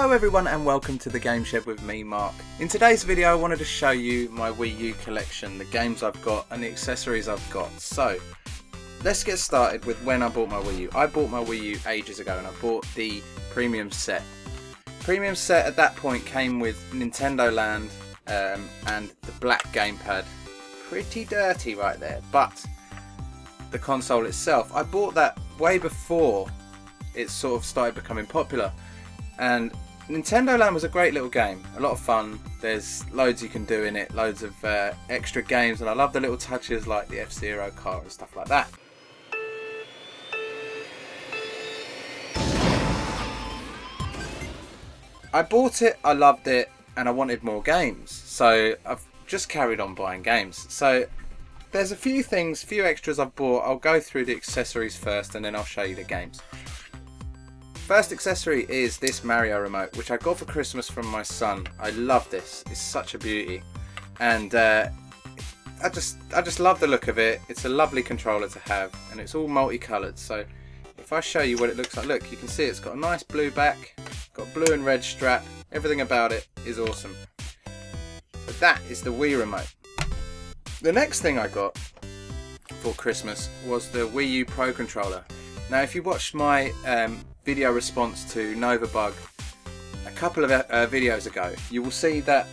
Hello everyone and welcome to the Game Shed with me, Mark. In today's video I wanted to show you my Wii U collection, the games I've got and the accessories I've got. So let's get started with when I bought my Wii U. I bought my Wii U ages ago and I bought the premium set. Premium set at that point came with Nintendo Land and the black gamepad. Pretty dirty right there, but the console itself, I bought that way before it sort of started becoming popular. And Nintendo Land was a great little game, a lot of fun. There's loads you can do in it, loads of extra games, and I love the little touches like the F-Zero car and stuff like that. I bought it, I loved it, and I wanted more games, so I've just carried on buying games. So there's a few things, few extras I've bought. I'll go through the accessories first and then I'll show you the games. First accessory is this Mario remote, which I got for Christmas from my son. I love this, it's such a beauty, and I just love the look of it. It's a lovely controller to have, and it's all multicolored. So if I show you what it looks like, look, you can see it's got a nice blue back, got blue and red strap, everything about it is awesome. So that is the Wii remote. The next thing I got for Christmas was the Wii U Pro controller. Now if you watched my video response to Novabug a couple of videos ago, you will see that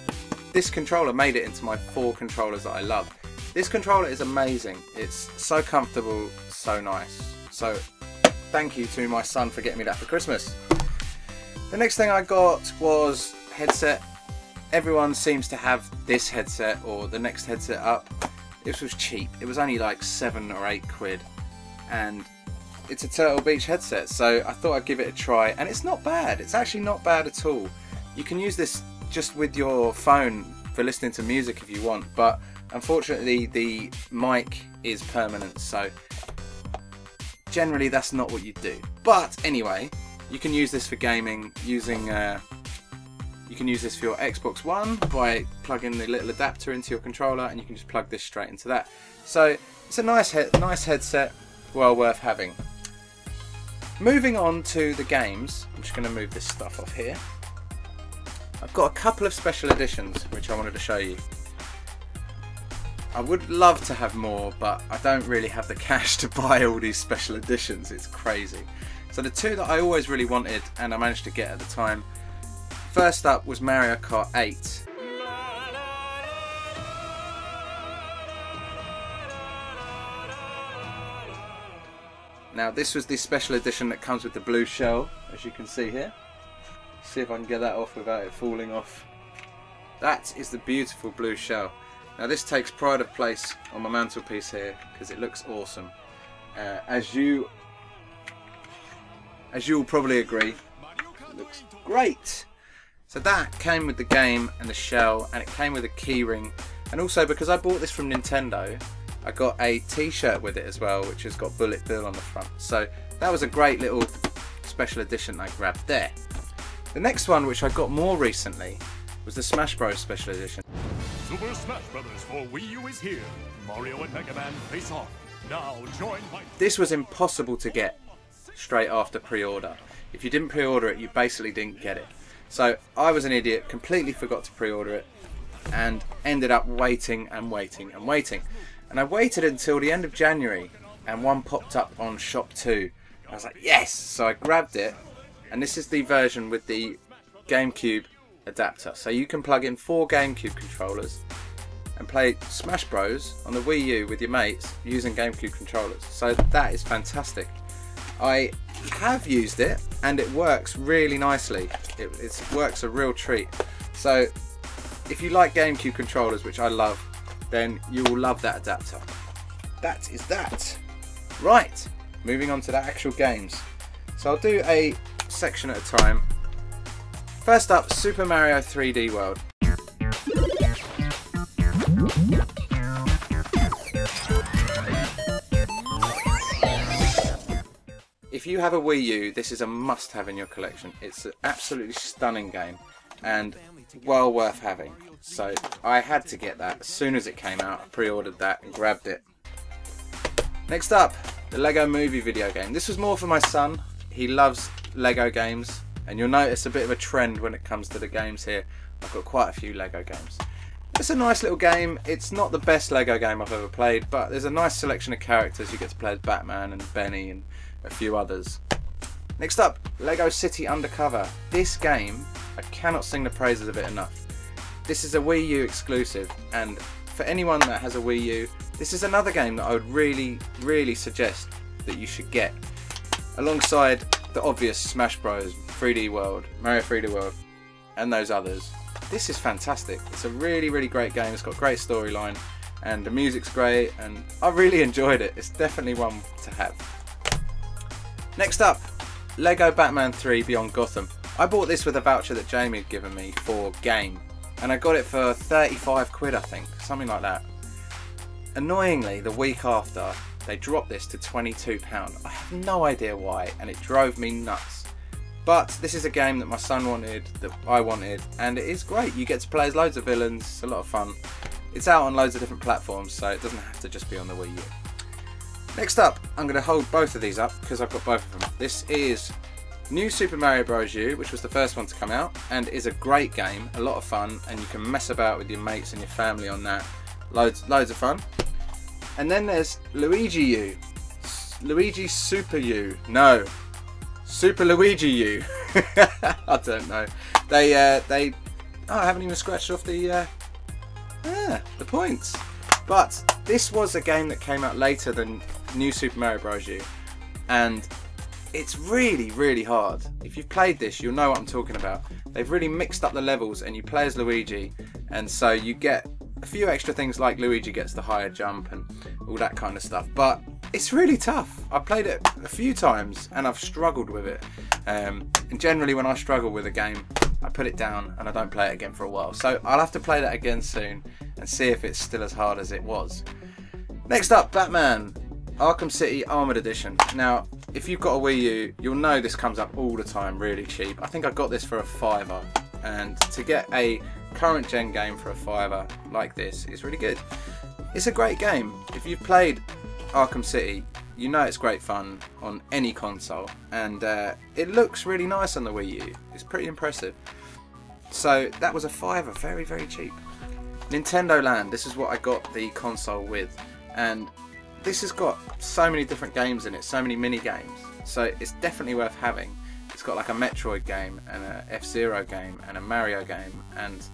this controller made it into my 4 controllers that I love. This controller is amazing, it's so comfortable, so nice. So thank you to my son for getting me that for Christmas. The next thing I got was headset. Everyone seems to have this headset or the next headset up. This was cheap, it was only like 7 or 8 quid, and it's a Turtle Beach headset, so I thought I'd give it a try, and it's not bad. It's actually not bad at all. You can use this just with your phone for listening to music if you want, but unfortunately the mic is permanent, so generally that's not what you do. But anyway, you can use this for gaming using you can use this for your Xbox One by plugging the little adapter into your controller, and you can just plug this straight into that. So it's a nice headset, well worth having. Moving on to the games, I'm just going to move this stuff off here. I've got a couple of special editions which I wanted to show you. I would love to have more, but I don't really have the cash to buy all these special editions, it's crazy. So the 2 that I always really wanted and I managed to get at the time, first up was Mario Kart 8. Now this was the special edition that comes with the blue shell, as you can see here. See if I can get that off without it falling off. That is the beautiful blue shell. Now this takes pride of place on my mantelpiece here because it looks awesome. As you'll probably agree, it looks great. So that came with the game and the shell, and it came with a keyring, and also because I bought this from Nintendo, I got a t-shirt with it as well, which has got Bullet Bill on the front. So that was a great little special edition I grabbed there. The next one, which I got more recently, was the Smash Bros. Special edition. Super Smash Brothers for Wii U is here. Mario and Mega Man face off. Now join my... This was impossible to get straight after pre-order. If you didn't pre-order it, you basically didn't get it. So I was an idiot, completely forgot to pre-order it, and ended up waiting and waiting and waiting. And I waited until the end of January, and one popped up on Shop 2. I was like, yes! So I grabbed it, and this is the version with the GameCube adapter. So you can plug in 4 GameCube controllers and play Smash Bros on the Wii U with your mates using GameCube controllers. So that is fantastic. I have used it, and it works really nicely. It works a real treat. So if you like GameCube controllers, which I love, then you will love that adapter. That is that. Right, moving on to the actual games. So I'll do a section at a time. First up, Super Mario 3D World. If you have a Wii U, this is a must-have in your collection. It's an absolutely stunning game and well worth having. So I had to get that as soon as it came out. I pre-ordered that and grabbed it. Next up, the Lego Movie video game. This was more for my son. He loves Lego games, And you'll notice a bit of a trend when it comes to the games here. I've got quite a few Lego games. It's a nice little game. It's not the best Lego game I've ever played, but there's a nice selection of characters. You get to play as Batman and Benny and a few others. Next up, Lego City Undercover. This game, I cannot sing the praises of it enough. This is a Wii U exclusive, and for anyone that has a Wii U, this is another game that I would really suggest that you should get. Alongside the obvious Smash Bros, 3D World, Mario 3D World, and those others. This is fantastic. It's a really great game. It's got a great storyline, and the music's great, and I really enjoyed it. It's definitely one to have. Next up, Lego Batman 3 Beyond Gotham. I bought this with a voucher that Jamie had given me for game, and I got it for 35 quid, I think, something like that. Annoyingly, the week after, they dropped this to £22. I have no idea why, and it drove me nuts. But this is a game that my son wanted, that I wanted, and it is great. You get to play as loads of villains, it's a lot of fun. It's out on loads of different platforms, so it doesn't have to just be on the Wii U. Next up, I'm going to hold both of these up because I've got both of them. This is New Super Mario Bros. U, which was the first one to come out, and is a great game, a lot of fun, and you can mess about with your mates and your family on that. Loads of fun. And then there's Luigi U. Luigi Super U. No. Super Luigi U. I don't know. I haven't even scratched off the points. But this was a game that came out later than New Super Mario Bros. U, and it's really hard. If you've played this, you'll know what I'm talking about. They've really mixed up the levels, and you play as Luigi, and so you get a few extra things like Luigi gets the higher jump and all that kind of stuff. But it's really tough. I've played it a few times and I've struggled with it. And generally when I struggle with a game, I put it down and I don't play it again for a while. So I'll have to play that again soon and see if it's still as hard as it was. Next up, Batman Arkham City Armored Edition. Now, if you've got a Wii U, you'll know this comes up all the time really cheap. I think I got this for a £5, and to get a current gen game for a £5 like this is really good. It's a great game. If you've played Arkham City, you know it's great fun on any console, and it looks really nice on the Wii U. It's pretty impressive. So that was a £5, very cheap. Nintendo Land, this is what I got the console with, and this has got so many different games in it, so many mini games, so it's definitely worth having. It's got like a Metroid game and a F-Zero game and a Mario game and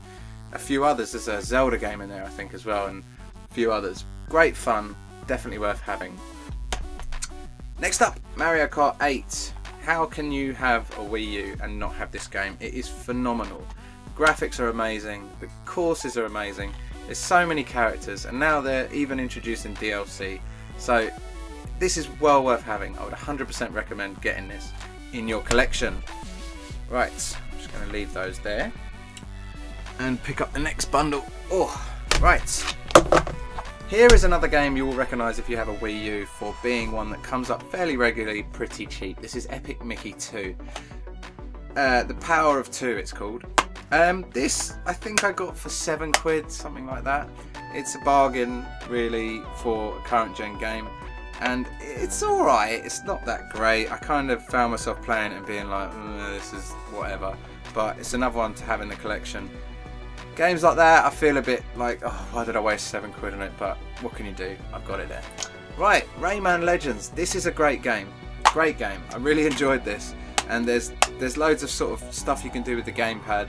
a few others. There's a Zelda game in there I think as well, and a few others. Great fun, definitely worth having. Next up, Mario Kart 8. How can you have a Wii U and not have this game? It is phenomenal. Graphics are amazing, the courses are amazing, there's so many characters, and now they're even introducing DLC. So this is well worth having. I would 100% recommend getting this in your collection. Right, I'm just going to leave those there and pick up the next bundle. Oh, right. Here is another game you will recognise if you have a Wii U for being one that comes up fairly regularly, pretty cheap. This is Epic Mickey 2. The Power of Two it's called. This I think I got for £7, something like that. It's a bargain really for a current gen game, and it's alright, it's not that great. I kind of found myself playing it and being like, this is whatever, but it's another one to have in the collection. Games like that I feel a bit like, oh, why did I waste £7 on it, but what can you do, I've got it there. Right, Rayman Legends, this is a great game, I really enjoyed this, and there's loads of sort of stuff you can do with the gamepad.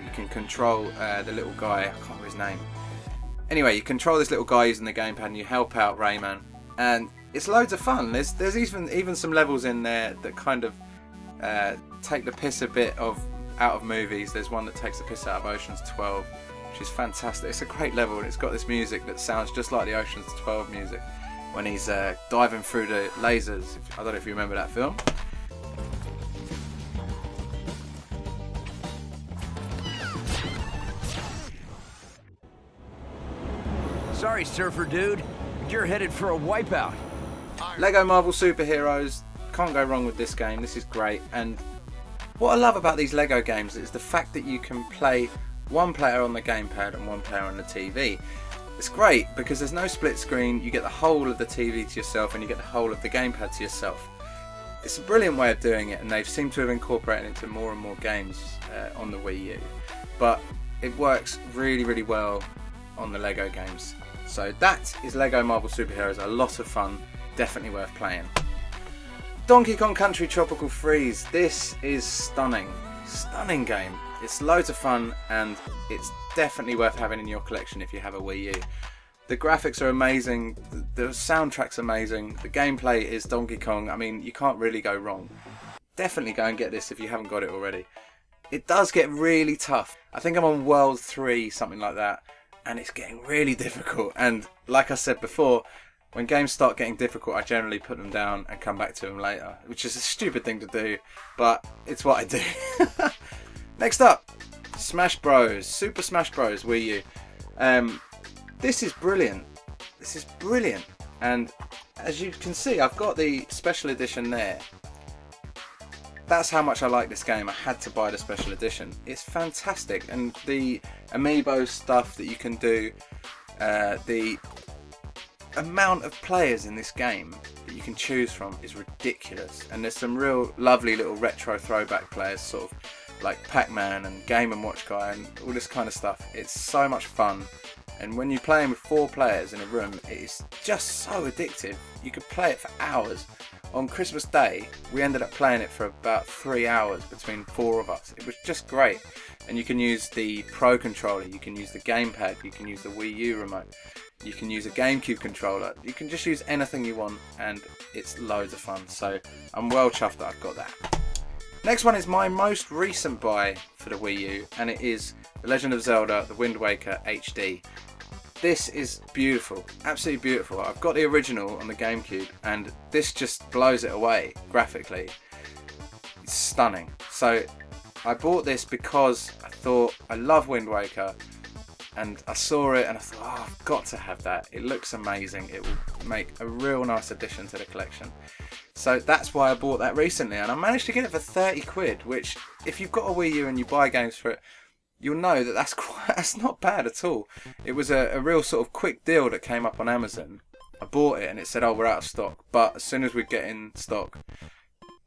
You can control the little guy, I can't remember his name. Anyway, you control this little guy using the gamepad and you help out Rayman, and it's loads of fun. There's even some levels in there that kind of take the piss a bit out of movies. There's one that takes the piss out of Ocean's 12, which is fantastic. It's a great level, and it's got this music that sounds just like the Ocean's 12 music when he's diving through the lasers. I don't know if you remember that film. Sorry, surfer dude, but you're headed for a wipeout. Lego Marvel Superheroes, can't go wrong with this game. This is great, and what I love about these Lego games is the fact that you can play one player on the gamepad and one player on the TV. It's great because there's no split screen. You get the whole of the TV to yourself and you get the whole of the gamepad to yourself. it's a brilliant way of doing it, and they've seemed to have incorporated it into more and more games on the Wii U. But it works really, really well on the Lego games. So that is Lego Marvel Superheroes, a lot of fun, definitely worth playing. Donkey Kong Country Tropical Freeze, this is stunning, stunning game. It's loads of fun, and it's definitely worth having in your collection if you have a Wii U. The graphics are amazing, the soundtrack's amazing, the gameplay is Donkey Kong. I mean, you can't really go wrong. Definitely go and get this if you haven't got it already. It does get really tough. I think I'm on World 3, something like that, and it's getting really difficult. And like I said before, when games start getting difficult, I generally put them down and come back to them later, which is a stupid thing to do, but it's what I do. Next up, Smash Bros. Super Smash Bros. Wii U. This is brilliant. This is brilliant. And as you can see, I've got the special edition there. That's how much I like this game. I had to buy the special edition. It's fantastic. And the amiibo stuff that you can do, the amount of players in this game that you can choose from is ridiculous. And there's some real lovely little retro throwback players, sort of like Pac-Man and Game & Watch Guy and all this kind of stuff. It's so much fun. And when you're playing with 4 players in a room, it is just so addictive. You could play it for hours. On Christmas Day, we ended up playing it for about 3 hours between 4 of us. It was just great. And you can use the Pro Controller, you can use the gamepad, you can use the Wii U remote, you can use a GameCube controller. You can just use anything you want, and it's loads of fun. So I'm well chuffed that I've got that. Next one is my most recent buy for the Wii U, and it is The Legend of Zelda The Wind Waker HD. This is beautiful, absolutely beautiful. I've got the original on the GameCube, and this just blows it away graphically. It's stunning. So I bought this because I thought I love Wind Waker, and I saw it and I thought, oh, I've got to have that. It looks amazing. It will make a real nice addition to the collection. So that's why I bought that recently, and I managed to get it for 30 quid, which if you've got a Wii U and you buy games for it, you'll know that that's not bad at all. It was a real sort of quick deal that came up on Amazon. I bought it and it said, oh, we're out of stock, but as soon as we get in stock,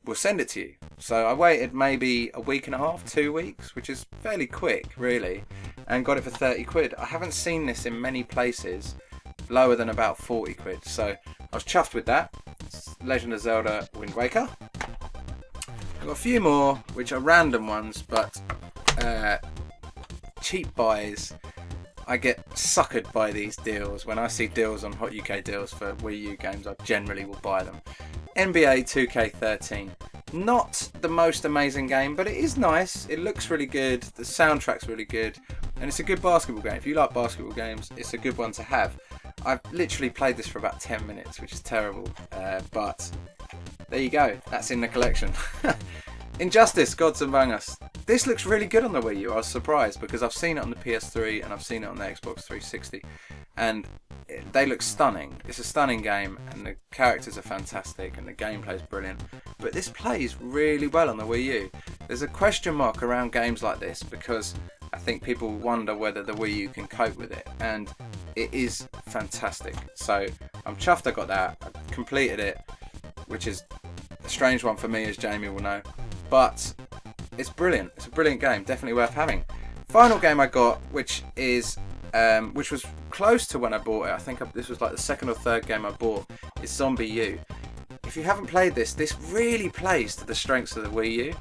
we'll send it to you. So I waited maybe a week and a half, 2 weeks, which is fairly quick really, and got it for 30 quid. I haven't seen this in many places lower than about 40 quid, so I was chuffed with that. It's Legend of Zelda Wind Waker. I've got a few more which are random ones, but cheap buys. I get suckered by these deals. When I see deals on Hot UK deals for Wii U games, I generally will buy them. NBA 2K13. Not the most amazing game, but it is nice. It looks really good. The soundtrack's really good. And it's a good basketball game. If you like basketball games, it's a good one to have. I've literally played this for about 10 minutes, which is terrible. But there you go. That's in the collection. Injustice, Gods Among Us. This looks really good on the Wii U. I was surprised because I've seen it on the PS3 and I've seen it on the Xbox 360. And they look stunning. It's a stunning game, and the characters are fantastic and the gameplay is brilliant. But this plays really well on the Wii U. There's a question mark around games like this because I think people wonder whether the Wii U can cope with it, and it is fantastic. So I'm chuffed I got that. I completed it, which is a strange one for me, as Jamie will know, but it's brilliant. It's a brilliant game, definitely worth having. Final game I got, which was close to when I bought it. I think this was like the second or third game I bought, is Zombie U. If you haven't played this really plays to the strengths of the Wii U.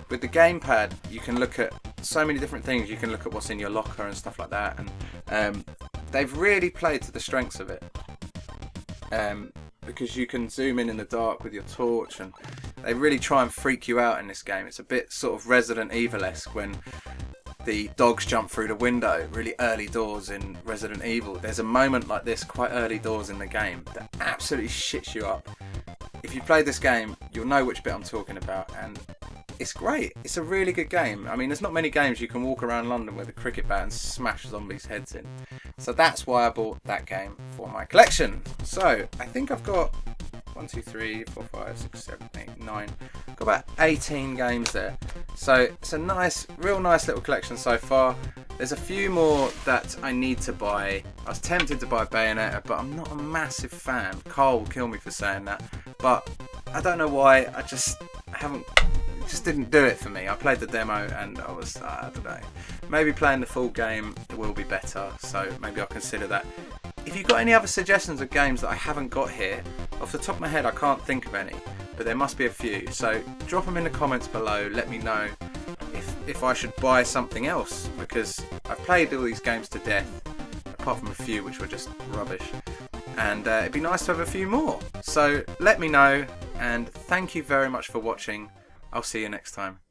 With the gamepad, you can look at so many different things. You can look at what's in your locker and stuff like that, and they've really played to the strengths of it. Because you can zoom in the dark with your torch, and they really try and freak you out in this game. It's a bit sort of Resident Evil-esque when the dogs jump through the window really early doors in Resident Evil. There's a moment like this quite early doors in the game that absolutely shits you up. If you play this game, you'll know which bit I'm talking about, and it's great. It's a really good game. I mean, there's not many games you can walk around London with a cricket bat and smash zombies' heads in. So that's why I bought that game for my collection. So I think I've got 1, 2, 3, 4, 5, 6, 7, 8, 9. Got about 18 games there. So it's a nice, real nice little collection so far. There's a few more that I need to buy. I was tempted to buy Bayonetta, but I'm not a massive fan. Carl will kill me for saying that. But I don't know why. I just haven't. It just didn't do it for me. I played the demo and I was, I don't know. Maybe playing the full game will be better. So maybe I'll consider that. If you've got any other suggestions of games that I haven't got here, off the top of my head I can't think of any, but there must be a few. So drop them in the comments below. Let me know if I should buy something else, because I've played all these games to death, apart from a few which were just rubbish. And it'd be nice to have a few more. So let me know, and thank you very much for watching. I'll see you next time.